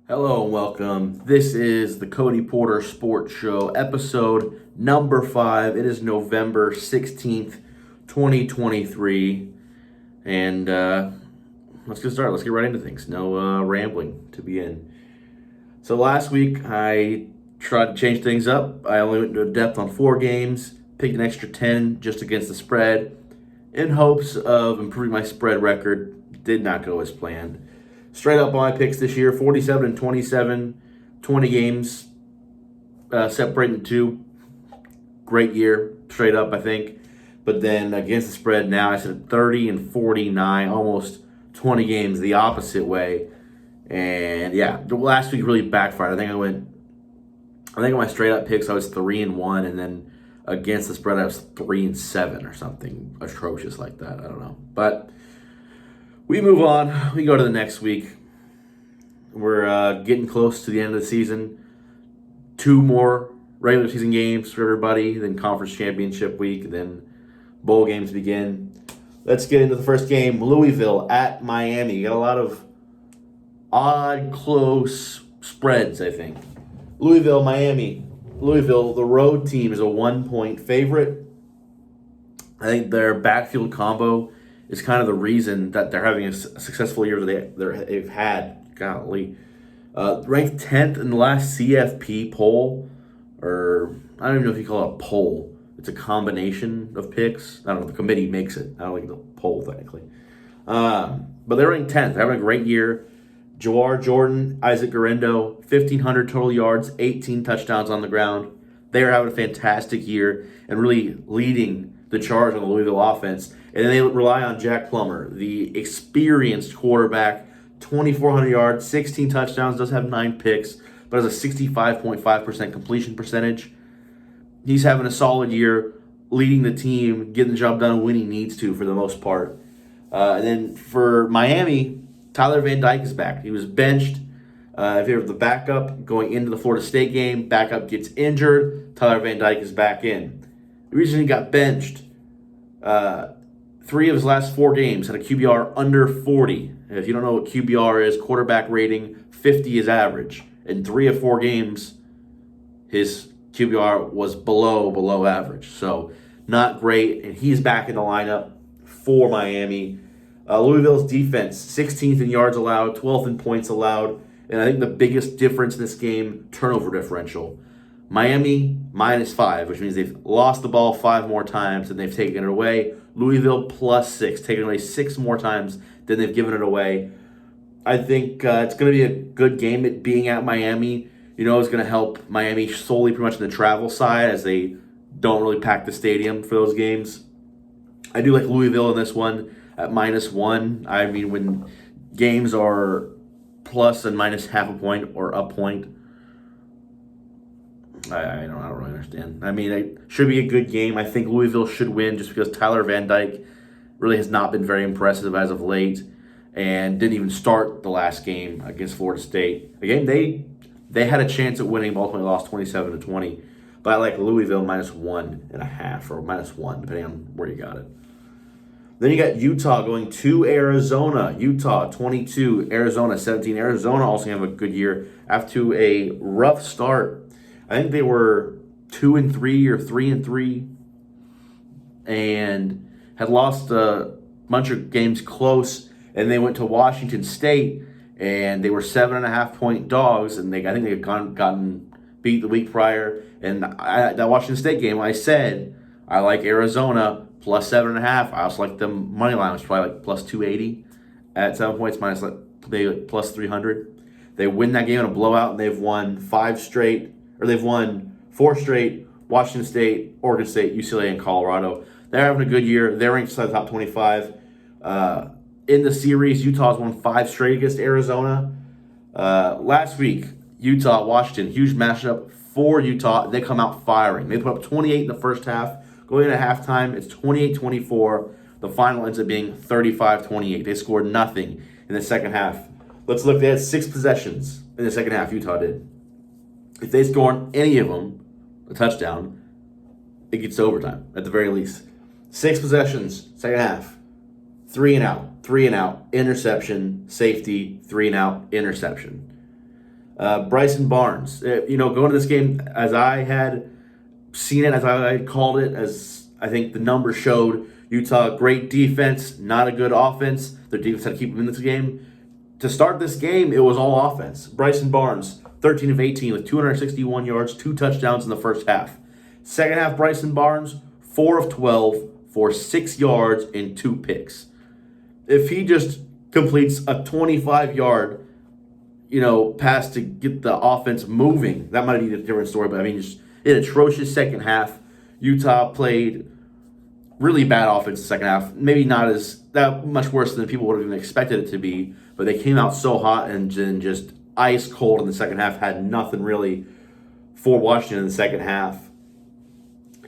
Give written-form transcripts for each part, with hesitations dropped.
Hello and welcome. This is the Cody Porter Sports Show, episode number 5. It is November 16th, 2023. And let's get started. Let's get right into things. No rambling to begin. So last week, I tried to change things up. I only went into depth on 4 games, picked an extra 10 just against the spread, in hopes of improving my spread record. Did not go as planned. Straight up on my picks this year, 47 and 27, 20 games separating 2. Great year, straight up, I think. But then against the spread now, I said 30 and 49, almost 20 games the opposite way. And yeah, the last week really backfired. I think on my straight up picks, I was 3 and 1, and then against the spread, I was 3 and 7 or something atrocious like that. I don't know. But we move on. We go to the next week. We're getting close to the end of the season. 2 more regular season games for everybody, then conference championship week, then bowl games begin. Let's get into the first game. Louisville at Miami. You got a lot of odd, close spreads, I think. Louisville, Miami. Louisville, the road team, is a 1-point favorite. I think their backfield combo is kind of the reason that they're having a successful year they've had. Golly. Ranked 10th in the last CFP poll, or I don't even know if you call it a poll. It's a combination of picks. I don't know. The committee makes it. I don't think it's a poll, technically. But they're ranked 10th. They're having a great year. Jawar Jordan, Isaac Garendo, 1,500 total yards, 18 touchdowns on the ground. They are having a fantastic year and really leading the charge on the Louisville offense. And then they rely on Jack Plummer, the experienced quarterback, 2,400 yards, 16 touchdowns, does have 9 picks, but has a 65.5% completion percentage. He's having a solid year, leading the team, getting the job done when he needs to for the most part. And then for Miami, Tyler Van Dyke is back. He was benched in favor of the backup going into the Florida State game. Backup gets injured. Tyler Van Dyke is back in. The reason he got benched, 3 of his last 4 games had a QBR under 40. And if you don't know what QBR is, quarterback rating, 50 is average. In 3 of 4 games, his QBR was below average. So not great, and he's back in the lineup for Miami. Louisville's defense, 16th in yards allowed, 12th in points allowed. And I think the biggest difference in this game, turnover differential. Miami, -5, which means they've lost the ball 5 more times than they've taken it away. Louisville, +6, taking it away 6 more times than they've given it away. I think it's going to be a good game. It being at Miami, is going to help Miami solely pretty much in the travel side, as they don't really pack the stadium for those games. I do like Louisville in this one at -1. I mean, when games are plus and minus half a point or a point, I don't really understand. I mean, it should be a good game. I think Louisville should win just because Tyler Van Dyke really has not been very impressive as of late and didn't even start the last game against Florida State. Again, they had a chance at winning, but ultimately lost 27-20. But I like Louisville -1.5 or -1, depending on where you got it. Then you got Utah going to Arizona. Utah 22, Arizona 17. Arizona also have a good year after a rough start. I think they were 2-3 or 3-3, and had lost a bunch of games close. And they went to Washington State, and they were 7.5-point dogs. And I think they had gotten beat the week prior. And that Washington State game, I said I like Arizona +7.5. I also like them money line, which is probably like +280 at 7 points, minus maybe like +300. They win that game in a blowout, and they've won 4 straight. Washington State, Oregon State, UCLA, and Colorado. They're having a good year. They're ranked inside the top 25. In the series, Utah's won 5 straight against Arizona. Last week, Utah, Washington, huge matchup for Utah. They come out firing. They put up 28 in the first half. Going into halftime, it's 28-24. The final ends up being 35-28. They scored nothing in the second half. Let's look. They had 6 possessions in the second half, Utah did. If they score on any of them, a touchdown, it gets to overtime, at the very least. 6 possessions, second half. 3 and out, interception, safety, 3 and out, interception. Bryson Barnes, going to this game as I had seen it, as I had called it, as I think the numbers showed, Utah, great defense, not a good offense. Their defense had to keep them in this game. To start this game, it was all offense. Bryson Barnes, 13 of 18 with 261 yards, 2 touchdowns in the first half. Second half, Bryson Barnes, 4 of 12 for 6 yards and 2 picks. If he just completes a 25-yard, pass to get the offense moving, that might be a different story. But just an atrocious second half. Utah played really bad offense in the second half. Maybe not as that much worse than people would have even expected it to be, but they came out so hot and just ice cold in the second half. Had nothing really for Washington in the second half.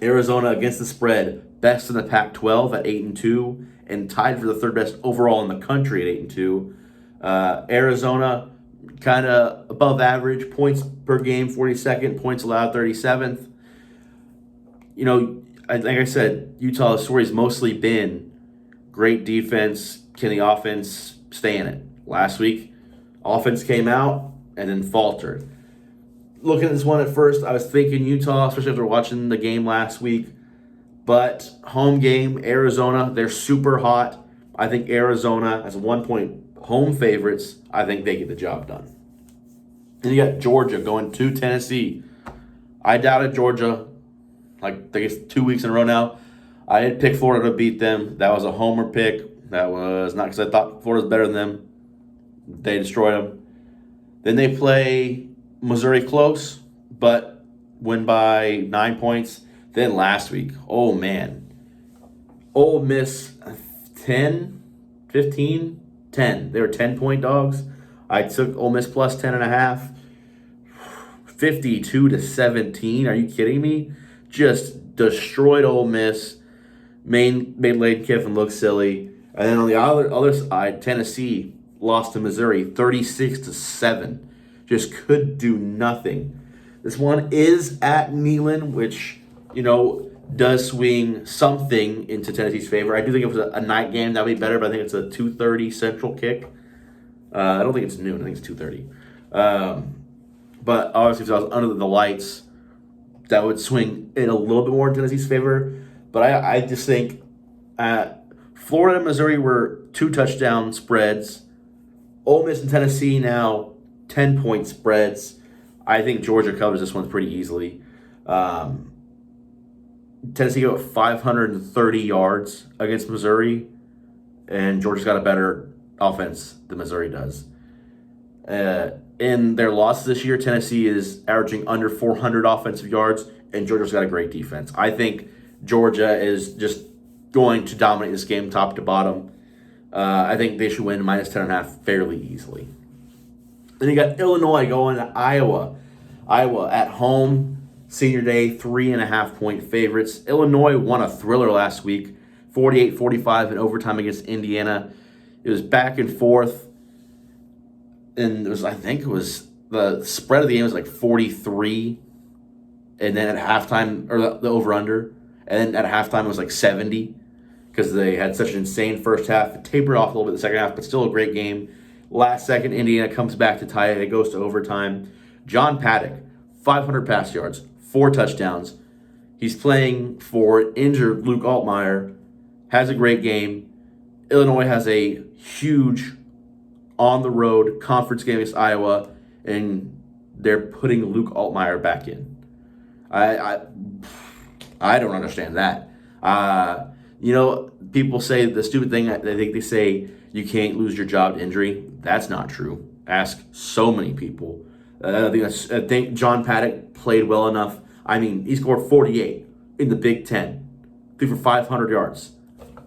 Arizona against the spread, best in the Pac-12 at 8-2, and tied for the third best overall in the country at 8-2. Arizona kind of above average, points per game 42nd, points allowed 37th. Like I said, Utah's story has mostly been great defense. Can the offense stay in it? Last week, offense came out and then faltered. Looking at this one at first, I was thinking Utah, especially after watching the game last week. But home game, Arizona, they're super hot. I think Arizona, as 1-point home favorites, I think they get the job done. Then you got Georgia going to Tennessee. I doubted Georgia, I guess 2 weeks in a row now. I had picked Florida to beat them. That was a homer pick. That was not because I thought Florida was better than them. They destroyed them. Then they play Missouri close, but win by 9 points. Then last week, oh man. Ole Miss 10, 15, 10. They were 10-point dogs. I took Ole Miss plus 10.5. 52-17. Are you kidding me? Just destroyed Ole Miss. Made Lane Kiffin look silly. And then on the other side, Tennessee lost to Missouri 36-7. Just could do nothing. This one is at Neyland, which, does swing something into Tennessee's favor. I do think if it was a night game, that would be better, but I think it's a 2:30 Central kick. I don't think it's noon. I think it's 2:30. But obviously, if I was under the lights, that would swing in a little bit more in Tennessee's favor. But I just think Florida and Missouri were 2-touchdown spreads. Ole Miss and Tennessee now 10-point spreads. I think Georgia covers this one pretty easily. Tennessee got 530 yards against Missouri, and Georgia's got a better offense than Missouri does. In their losses this year, Tennessee is averaging under 400 offensive yards, and Georgia's got a great defense. I think Georgia is just going to dominate this game top to bottom. I think they should win minus 10.5 fairly easily. Then you got Illinois going to Iowa. Iowa at home, senior day, 3.5-point favorites. Illinois won a thriller last week, 48-45 in overtime against Indiana. It was back and forth, and the spread of the game was like 43, and then at halftime, or the over-under, and then at halftime it was like 70, because they had such an insane first half. It tapered off a little bit in the second half, but still a great game. Last second, Indiana comes back to tie it. It goes to overtime. John Paddock, 500 pass yards, 4 touchdowns. He's playing for injured Luke Altmaier. Has a great game. Illinois has a huge on-the-road conference game against Iowa, and they're putting Luke Altmaier back in. I don't understand that. People say the stupid thing. I think they say you can't lose your job to injury. That's not true. Ask so many people. I think John Paddock played well enough. He scored 48 in the Big Ten, threw for 500 yards.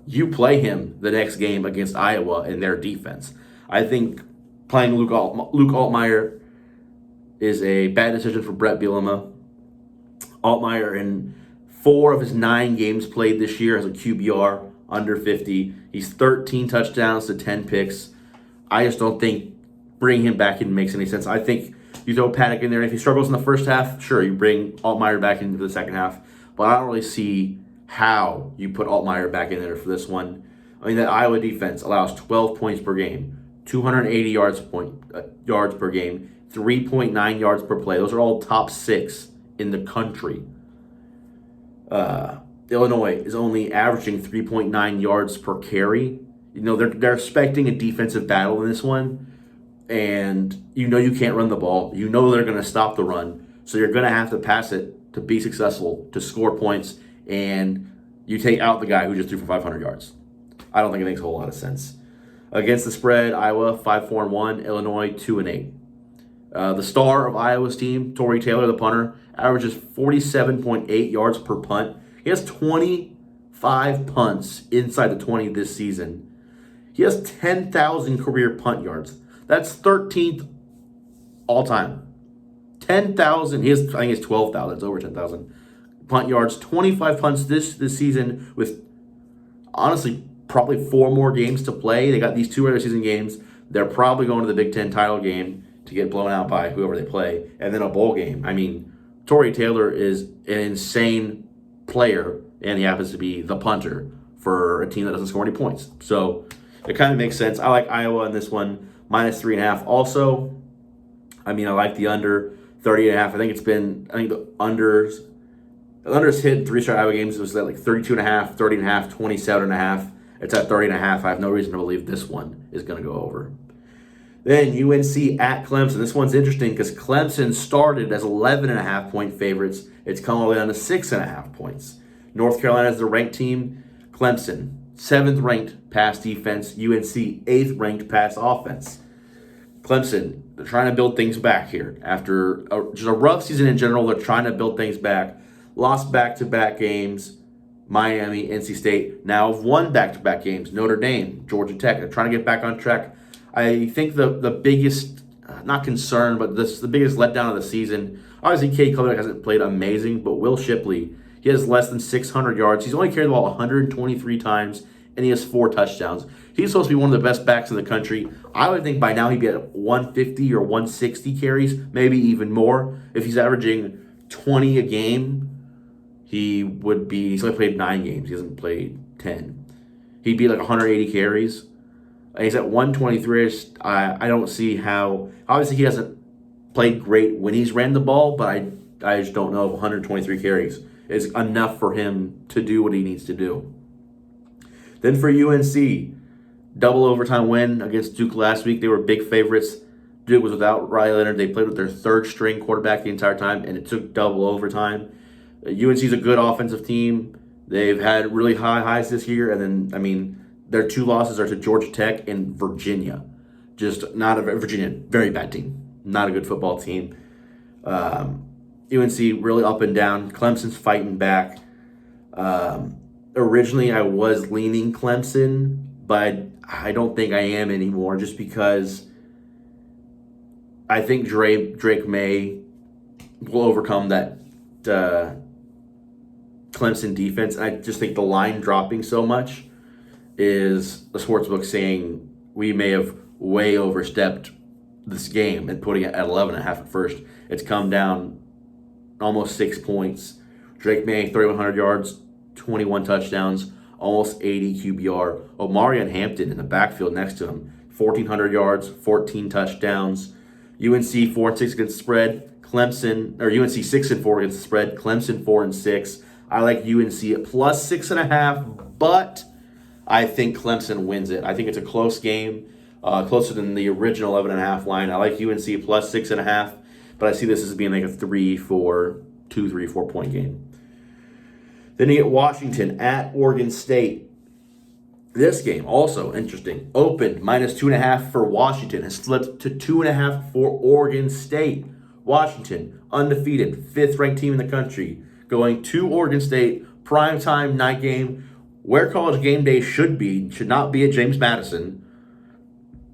You play him the next game against Iowa in their defense. I think playing Luke Altmaier is a bad decision for Brett Bielema. Altmaier, in 4 of his 9 games played this year, has a QBR under 50. He's 13 touchdowns to 10 picks. I just don't think bringing him back in makes any sense. I think you throw Paddock in there. If he struggles in the first half, sure, you bring Altmaier back into the second half. But I don't really see how you put Altmaier back in there for this one. That Iowa defense allows 12 points per game, 280 yards per game, 3.9 yards per play. Those are all top 6 in the country. Illinois is only averaging 3.9 yards per carry. They're expecting a defensive battle in this one, and you can't run the ball. They're going to stop the run, so you're going to have to pass it to be successful, to score points, and you take out the guy who just threw for 500 yards. I don't think it makes a whole lot of sense. Against the spread, Iowa 5-4-1, Illinois 2-8. The star of Iowa's team, Tory Taylor, the punter, averages 47.8 yards per punt. He has 25 punts inside the 20 this season. He has 10,000 career punt yards. That's 13th all time. 10,000. I think it's 12,000. It's over 10,000 punt yards. 25 punts this season with, honestly, probably 4 more games to play. They got these 2 regular season games. They're probably going to the Big Ten title game to get blown out by whoever they play, and then a bowl game. I mean, Tory Taylor is an insane player, and he happens to be the punter for a team that doesn't score any points. So it kind of makes sense. I like Iowa in this one, -3.5. Also, I like the under 30.5. I think the under's hit in 3 straight Iowa games. It was at like 32.5, 30.5, 27.5. It's at 30.5. I have no reason to believe this one is going to go over. Then UNC at Clemson. This one's interesting because Clemson started as 11.5-point favorites. It's come all the way down to 6.5 points. North Carolina is the ranked team. Clemson, 7th ranked pass defense. UNC, 8th ranked pass offense. Clemson, they're trying to build things back here. After just a rough season in general, they're trying to build things back. Lost back-to-back games. Miami, NC State. Now have won back-to-back games. Notre Dame, Georgia Tech. They're trying to get back on track. I think the biggest, not concern, but the biggest letdown of the season, obviously Cade Klubnik hasn't played amazing, but Will Shipley, he has less than 600 yards. He's only carried the ball 123 times, and he has 4 touchdowns. He's supposed to be one of the best backs in the country. I would think by now he'd be at 150 or 160 carries, maybe even more. If he's averaging 20 a game, he's only played 9 games. He hasn't played 10. He'd be like 180 carries. He's at 123. I don't see how. Obviously, he hasn't played great when he's ran the ball, but I just don't know if 123 carries is enough for him to do what he needs to do. Then for UNC, double overtime win against Duke last week. They were big favorites. Duke was without Riley Leonard. They played with their 3rd string quarterback the entire time, and it took double overtime. UNC is a good offensive team. They've had really high highs this year, and then, their 2 losses are to Georgia Tech and Virginia. Virginia, very bad team. Not a good football team. UNC really up and down. Clemson's fighting back. Originally, I was leaning Clemson, but I don't think I am anymore just because I think Drake May will overcome that Clemson defense. I just think the line dropping so much is the sportsbook saying we may have way overstepped this game and putting it at 11.5 at first. It's come down almost 6 points. Drake May, 3,100 yards, 21 touchdowns, almost 80 QBR. Omarion Hampton in the backfield next to him, 1,400 yards, 14 touchdowns. UNC 4-6 against the spread. UNC 6-4 against the spread. Clemson 4-6. I like UNC at plus 6.5, but I think Clemson wins it. I think it's a close game, closer than the original 11.5 line. I like UNC plus 6.5, but I see this as being like a 3-4 point game. Then you get Washington at Oregon State. This game, also interesting. Opened -2.5 for Washington. Has flipped to 2.5 for Oregon State. Washington, undefeated, 5th-ranked team in the country. Going to Oregon State, primetime night game, where College Game Day should not be at James Madison.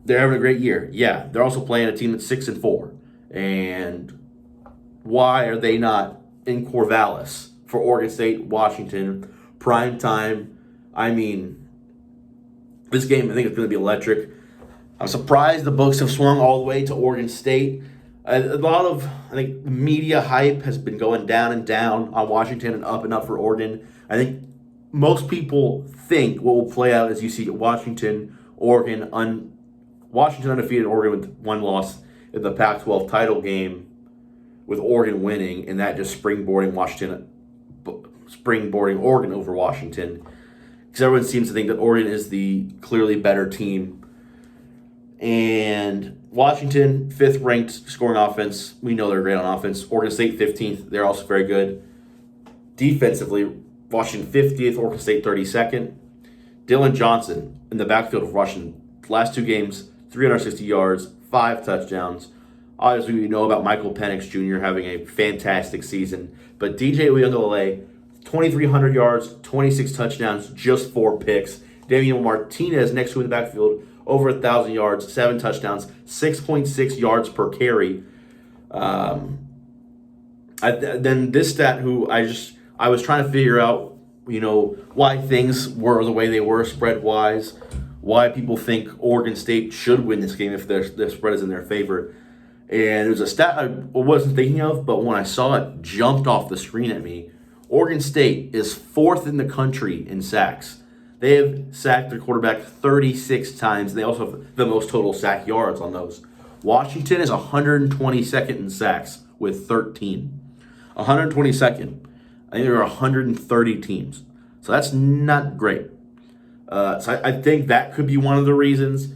They're having a great year. Yeah, they're also playing a team that's 6-4. And why are they not in Corvallis for Oregon State, Washington, primetime? This game, I think it's going to be electric. I'm surprised the books have swung all the way to Oregon State. A lot of, media hype has been going down and down on Washington and up for Oregon. I think most people think what will play out as you see Washington undefeated, Oregon with 1 loss, in the Pac-12 title game with Oregon winning, and that just springboarding Oregon over Washington. Because everyone seems to think that Oregon is the clearly better team. And Washington, 5th ranked scoring offense. We know they're great on offense. Oregon State, 15th. They're also very good. Defensively, Washington 50th, Oregon State 32nd. Dylan Johnson in the backfield of Washington. Last 2 games, 360 yards, 5 touchdowns. Obviously, we know about Michael Penix Jr. having a fantastic season. But DJ Uyunglele, 2,300 yards, 26 touchdowns, just 4 picks. Damian Martinez next to him in the backfield, over 1,000 yards, 7 touchdowns, 6.6 yards per carry. Then this stat, I was trying to figure out, why things were the way they were spread-wise, why people think Oregon State should win this game if their spread is in their favor. And it was a stat I wasn't thinking of, but when I saw it, jumped off the screen at me. Oregon State is 4th in the country in sacks. They have sacked their quarterback 36 times. They also have the most total sack yards on those. Washington is 122nd in sacks with 13. 122nd. I think there are 130 teams. So that's not great. So I think that could be one of the reasons.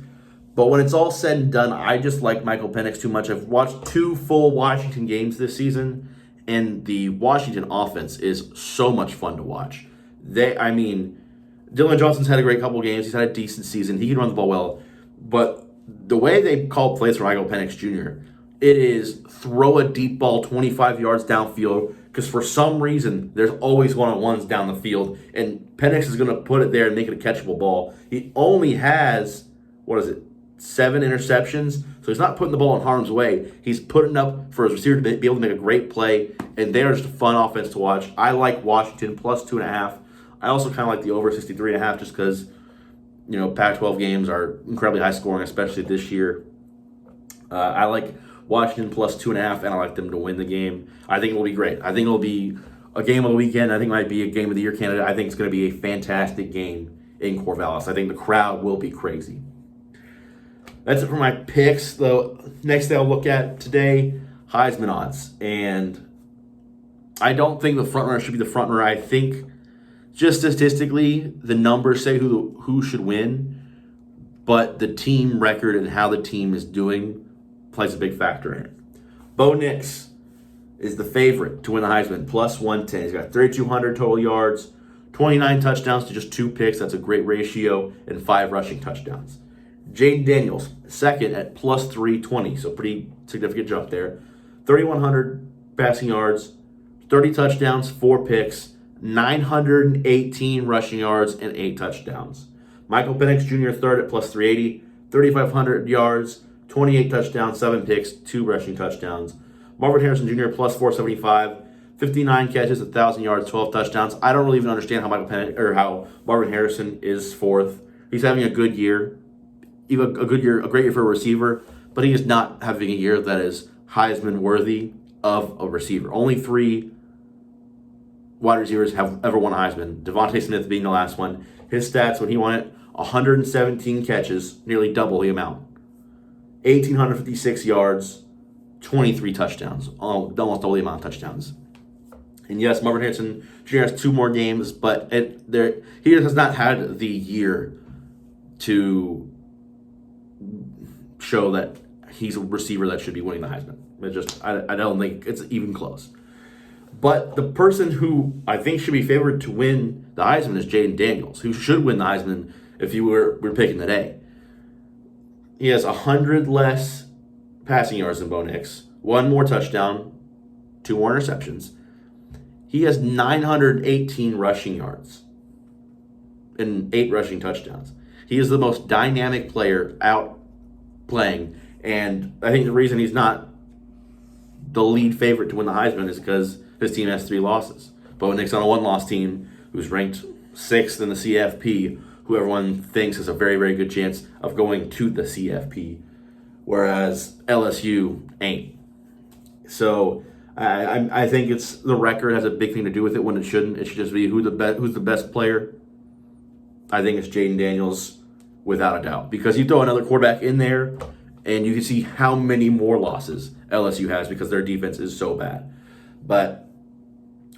But when it's all said and done, I just like Michael Penix too much. I've watched 2 full Washington games this season, and the Washington offense is so much fun to watch. Dylan Johnson's had a great couple games. He's had a decent season. He can run the ball well. But the way they call plays for Michael Penix Jr., it is throw a deep ball 25 yards downfield, because for some reason, there's always one-on-ones down the field, and Penix is going to put it there and make it a catchable ball. He only has, 7 interceptions, so he's not putting the ball in harm's way. He's putting up for his receiver to be able to make a great play, and they are just a fun offense to watch. I like Washington plus 2.5. I also kind of like the over 63.5 just because, Pac-12 games are incredibly high scoring, especially this year. I like Washington plus 2.5, and I like them to win the game. I think it will be great. I think it will be a game of the weekend. I think it might be a game of the year candidate. I think it's going to be a fantastic game in Corvallis. I think the crowd will be crazy. That's it for my picks. The next thing I'll look at today, Heisman odds. And I don't think the front runner should be the front runner. I think just statistically, the numbers say who should win, but the team record and how the team is doing plays a big factor in it. Bo Nix is the favorite to win the Heisman, plus 110. He's got 3,200 total yards, 29 touchdowns to just 2 picks. That's a great ratio, and 5 rushing touchdowns. Jaden Daniels, second at plus 320, so pretty significant jump there. 3,100 passing yards, 30 touchdowns, 4 picks, 918 rushing yards, and 8 touchdowns. Michael Penix Jr. third at plus 380, 3,500 yards, 28 touchdowns, 7 picks, 2 rushing touchdowns. Marvin Harrison Jr. plus 475, 59 catches, 1,000 yards, 12 touchdowns. I don't really even understand how Marvin Harrison is 4th. He's having a good year. Even a great year for a receiver, but he is not having a year that is Heisman worthy of a receiver. Only 3 wide receivers have ever won a Heisman. Devontae Smith being the last one. His stats when he won it, 117 catches, nearly double the amount. 1,856 yards, 23 touchdowns, almost double the amount of touchdowns. And yes, Marvin Harrison Jr. has 2 more games, but he has not had the year to show that he's a receiver that should be winning the Heisman. I don't think it's even close. But the person who I think should be favored to win the Heisman is Jaden Daniels, who should win the Heisman if you were picking today. He has 100 less passing yards than Bo Nix, 1 more touchdown, 2 more interceptions. He has 918 rushing yards and 8 rushing touchdowns. He is the most dynamic player out playing, and I think the reason he's not the lead favorite to win the Heisman is because his team has 3 losses. Bo Nix on a 1-loss team who's ranked 6th in the CFP, who everyone thinks has a very, very good chance of going to the CFP, whereas LSU ain't. So I think it's the record has a big thing to do with it when it shouldn't. It should just be who's the best player. I think it's Jaden Daniels without a doubt, because you throw another quarterback in there And you can see how many more losses LSU has because their defense is so bad. But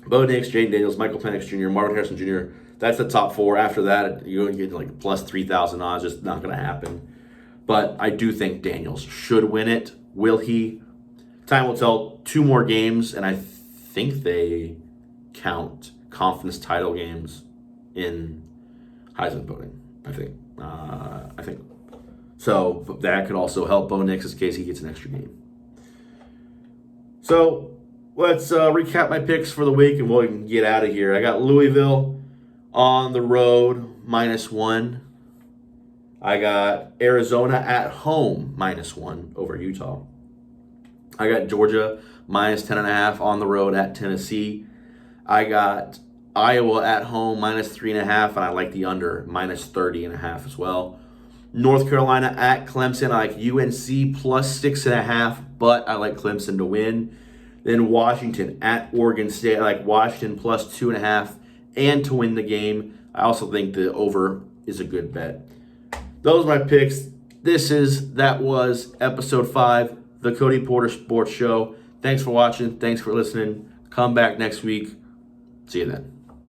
Bo Nix, Jaden Daniels, Michael Penix Jr., Marvin Harrison Jr., that's the top 4. After that, you're going to get like plus 3,000 odds. Just not going to happen. But I do think Daniels should win it. Will he? Time will tell. 2 more games, and I think they count conference title games in Heisman voting. I think. So that could also help Bo Nix in case he gets an extra game. So let's recap my picks for the week and we'll get out of here. I got Louisville on the road, -1. I got Arizona at home, -1 over Utah. I got Georgia, -10.5 on the road at Tennessee. I got Iowa at home, -3.5, and I like the under, -30.5 as well. North Carolina at Clemson. I like UNC +6.5, but I like Clemson to win. Then Washington at Oregon State. I like Washington +2.5 and to win the game. I also think the over is a good bet. Those are my picks. That was episode 5, the Cody Porter Sports Show. Thanks for watching. Thanks for listening. Come back next week. See you then.